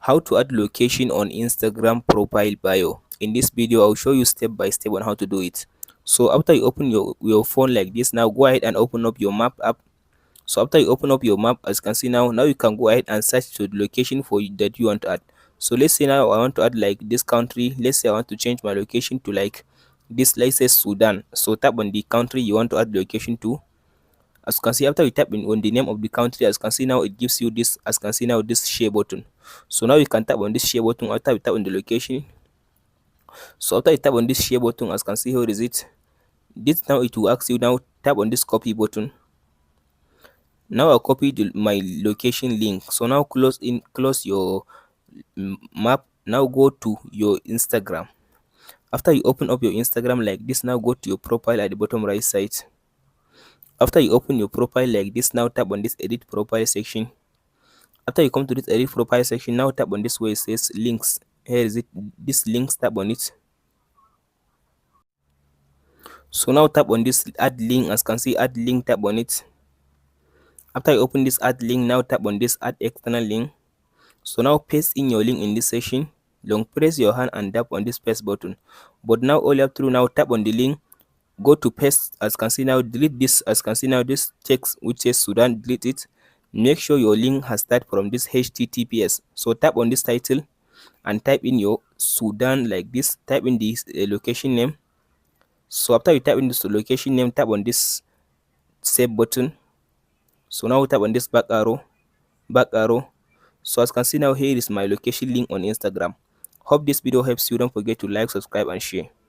How to add location on Instagram profile bio. In this video, I'll show you step by step on how to do it. So after you open your phone like this, now go ahead and open up your map app. So after you open up your map, as you can see now you can go ahead and search to the location that you want to add. So let's say now I want to add like this country. Let's say I want to change my location to like this, let's say Sudan. So tap on the country you want to add location to. As you can see, after you tap in on the name of the country, as you can see now it gives you this, as you can see now, this share button. So now you can tap on this share button after you tap on the location. So after you tap on this share button, as you can see, here is it. This now it will ask you now tap on this copy button. Now I'll copy my location link. So now close your map. Now go to your Instagram. After you open up your Instagram like this, now go to your profile at the bottom right side. After you open your profile like this, now tap on this edit profile section. After you come to this edit profile section, now tap on this where it says links. Here is it, this links, tap on it. So now tap on this add link. As you can see, add link, tap on it. After you open this add link, now tap on this add external link. So now paste in your link in this section. Long press your hand and tap on this paste button. But now all you have to do now, tap on the link, go to paste. As you can see now, delete this. As you can see now, this text which says Sudan, delete it. Make sure your link has started from this HTTPS. So tap on this title and type in your Sudan like this. Type in this location name. So after you type in this location name, tap on this save button. So now tap on this back arrow. So as you can see now, here is my location link on Instagram. Hope this video helps you. Don't forget to like, subscribe and share.